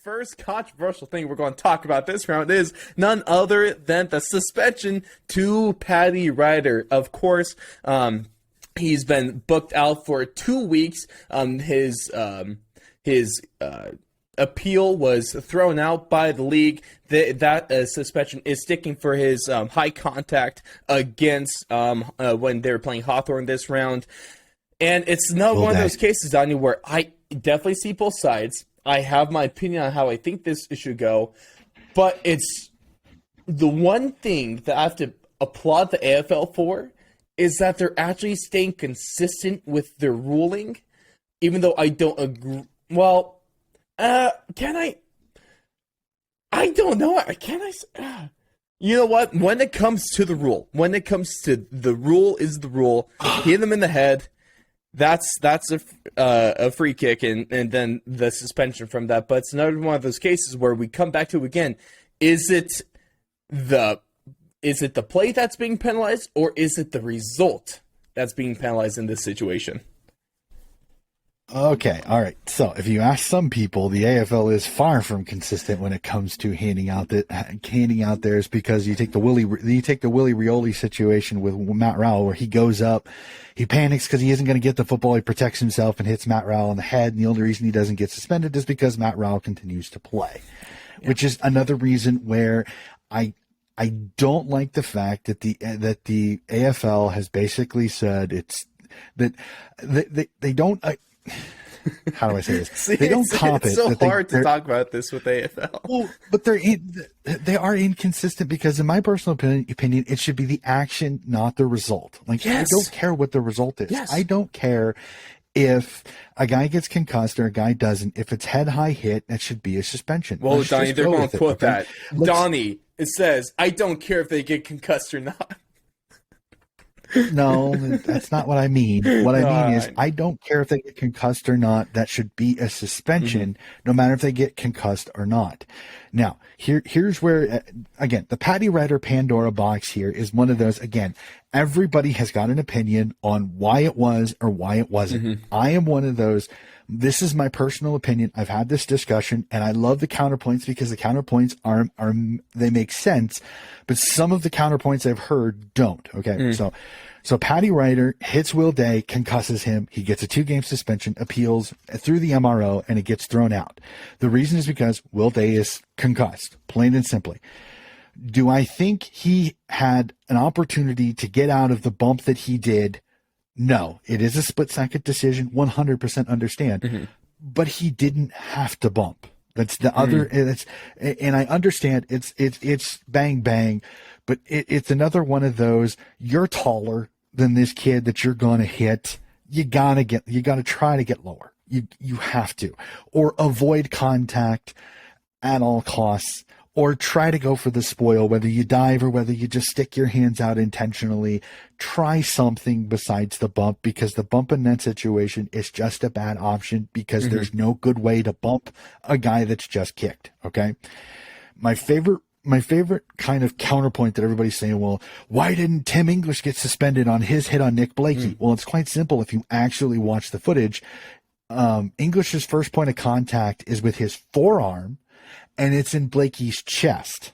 first controversial thing we're going to talk about this round is none other than the suspension to Paddy Ryder. Of course, he's been booked out for 2 weeks. His appeal was thrown out by the league. That suspension is sticking for his high contact against when they were playing Hawthorn this round. And it's not one of those cases, Donnie, where I definitely see both sides. I have my opinion on how I think this should go, but it's the one thing that I have to applaud the AFL for is that they're actually staying consistent with their ruling, even though I don't agree. Well, can I? I don't know. Can I? You know what? When it comes to the rule, the rule is the rule. Hit them in the head. That's a free kick, and then the suspension from that. But it's another one of those cases where we come back to again. Is it the play that's being penalized, or is it the result that's being penalized in this situation? Okay, all right. So if you ask some people, the AFL is far from consistent when it comes to handing out theirs, because you take the Willie Rioli situation with Matt Rowell, where he goes up, he panics because he isn't going to get the football, he protects himself and hits Matt Rowell in the head, and the only reason he doesn't get suspended is because Matt Rowell continues to play, which is another reason where I don't like the fact that the AFL has basically said it's that they don't. How do I say this? See, they don't comp it. It's so hard to talk about this with AFL. Well, but they are inconsistent because, in my personal opinion, it should be the action, not the result. Like, yes. I don't care what the result is. Yes. I don't care if a guy gets concussed or a guy doesn't. If it's head high hit, that should be a suspension. Well, Donnie, they're going to quote that. Donnie, it says, "I don't care if they get concussed or not." No, that's not what I mean. What I mean is, I don't care if they get concussed or not. That should be a suspension, no matter if they get concussed or not. Now, here's where, again, the Paddy Ryder Pandora box here is one of those, again, everybody has got an opinion on why it was or why it wasn't. I am one of those. This is my personal opinion. I've had this discussion, and I love the counterpoints because the counterpoints are they make sense, but some of the counterpoints I've heard don't. Okay, so Paddy Ryder hits Will Day, concusses him. He gets a 2-game suspension, appeals through the MRO, and it gets thrown out. The reason is because Will Day is concussed, plain and simply. Do I think he had an opportunity to get out of the bump that he did? No, it is a split-second decision, 100% understand. But he didn't have to bump. That's the other, and I understand it's bang, bang, but it's another one of those, you're taller than this kid that you're going to hit. You got to try to get lower. You have to, or avoid contact at all costs, or try to go for the spoil, whether you dive or whether you just stick your hands out intentionally. Try something besides the bump, because the bump in that situation is just a bad option, because there's no good way to bump a guy that's just kicked. Okay. My favorite kind of counterpoint that everybody's saying, well, why didn't Tim English get suspended on his hit on Nick Blakey? Well, it's quite simple. If you actually watch the footage, English's first point of contact is with his forearm, and it's in Blakey's chest.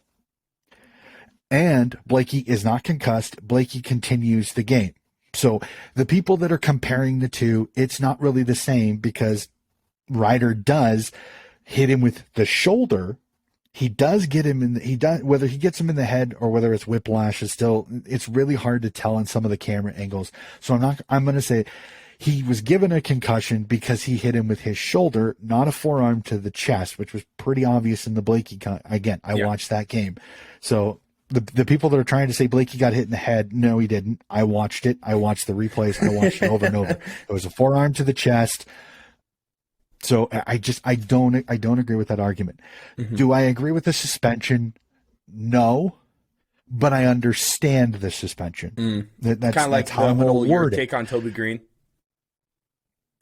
And Blakey is not concussed. Blakey continues the game. So the people that are comparing the two, it's not really the same, because Ryder does hit him with the shoulder. He does get him whether he gets him in the head or whether it's whiplash is still, it's really hard to tell on some of the camera angles. So I'm going to say he was given a concussion because he hit him with his shoulder, not a forearm to the chest, which was pretty obvious in the Blakey. Again, I watched that game. So the people that are trying to say Blakey got hit in the head, no, he didn't. I watched it. I watched the replays. I watched it over and over. It was a forearm to the chest. So I don't agree with that argument. Do I agree with the suspension? No. But I understand the suspension. That's kind of like how I'm going to word it. Take on Toby Green.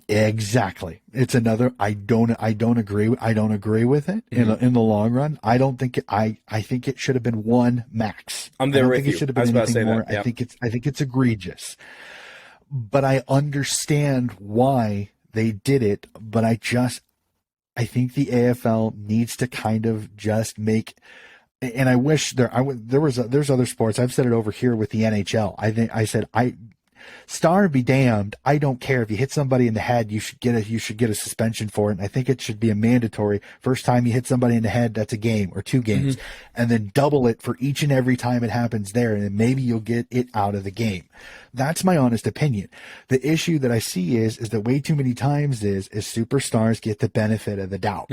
Exactly. It's another. I don't agree. I don't agree with it in the long run. I don't think it. I think it should have been one max. I'm there with you. It should have been anything more. I think it's egregious. But I understand why they did it. But I think the AFL needs to kind of just make, and I wish there's other sports. I've said it over here with the NHL. I said star be damned. I don't care if you hit somebody in the head, you should get a suspension for it. And I think it should be a mandatory. First time you hit somebody in the head, that's a game or 2 games, and then double it for each and every time it happens there, and then maybe you'll get it out of the game. That's my honest opinion. The issue that I see is that way too many times is superstars get the benefit of the doubt.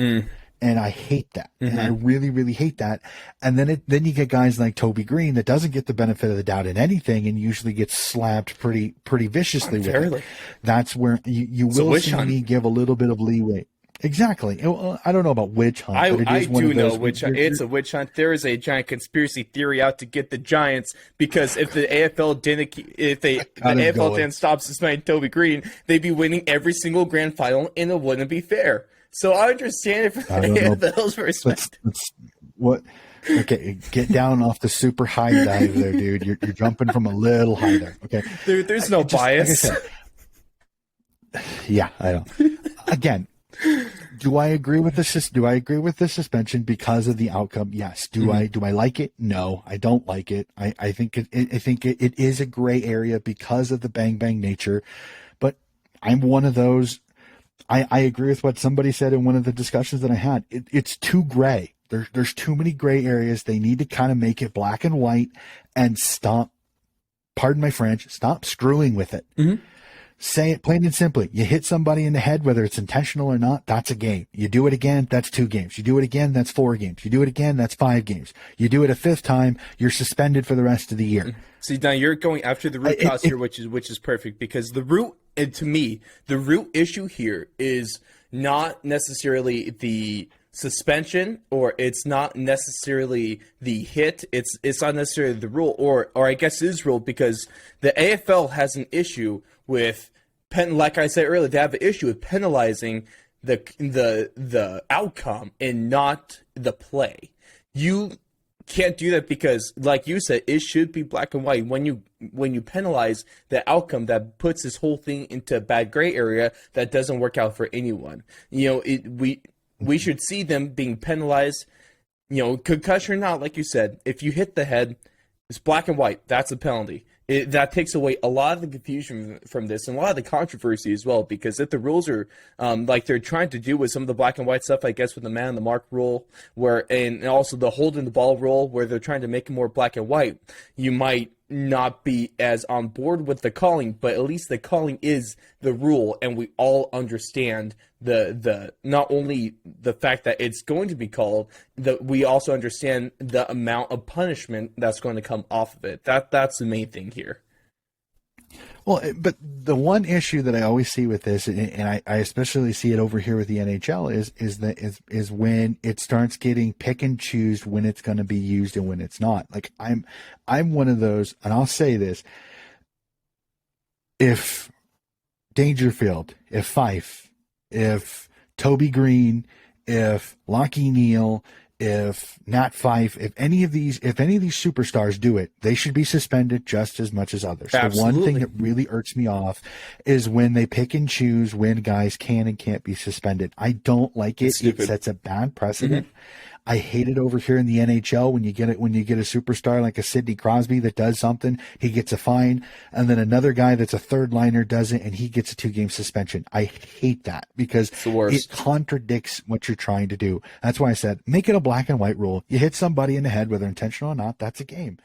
And I hate that. And I really, really hate that. And then you get guys like Toby Green that doesn't get the benefit of the doubt in anything and usually gets slapped pretty viciously with it. That's where you will see me give a little bit of leeway. Exactly. I don't know about witch hunt. But I do know witch hunt. It's a witch hunt. There is a giant conspiracy theory out to get the Giants, because if the AFL didn't stop suspending Toby Green, they'd be winning every single grand final, and it wouldn't be fair. So I understand it from the AFL's perspective. Okay, get down off the super high dive there, dude. You're jumping from a little high there. Okay, there's no bias. Like I said, yeah, I know. Again, do I agree with this? Do I agree with the suspension because of the outcome? Yes. Do I like it? No, I don't like it. I think it is a gray area because of the bang bang nature. But I'm one of those. I agree with what somebody said in one of the discussions that I had. It's too gray. There's too many gray areas. They need to kind of make it black and white and stop, pardon my French, stop screwing with it. Say it plain and simply. You hit somebody in the head, whether it's intentional or not, that's a game. You do it again, that's 2 games. You do it again, that's 4 games. You do it again, that's 5 games. You do it a 5th time, you're suspended for the rest of the year. See, now you're going after the root cause here, which is perfect, because the root, and to me, the root issue here is not necessarily the suspension, or it's not necessarily the hit. It's not necessarily the rule, or I guess it is rule, because the AFL has an issue with like I said earlier, they have an issue with penalizing the outcome and not the play. You can't do that because, like you said, it should be black and white. When you penalize the outcome, that puts this whole thing into a bad gray area that doesn't work out for anyone. We should see them being penalized, concussion or not, like you said. If you hit the head, it's black and white. That's a penalty. That takes away a lot of the confusion from this and a lot of the controversy as well, because if the rules are like they're trying to do with some of the black and white stuff, I guess with the man on the mark rule, and also the holding the ball rule, where they're trying to make it more black and white, you might not be as on board with the calling, but at least the calling is the rule, and we all understand the not only the fact that it's going to be called, that we also understand the amount of punishment that's going to come off of it. That's the main thing here. Well, but the one issue that I always see with this, and I especially see it over here with the NHL, is when it starts getting pick and choose when it's going to be used and when it's not. Like I'm one of those, and I'll say this: if Dangerfield, if Fife, if Toby Green, if Lockie Neal, if Nat Fife, if any of these superstars do it, they should be suspended just as much as others. Absolutely. The one thing that really irks me off is when they pick and choose when guys can and can't be suspended. I don't like it. It sets a bad precedent. I hate it over here in the NHL when you get a superstar like a Sidney Crosby that does something, he gets a fine, and then another guy that's a third liner does it and he gets a 2-game suspension. I hate that because it contradicts what you're trying to do. That's why I said make it a black and white rule. You hit somebody in the head, whether intentional or not, that's a game.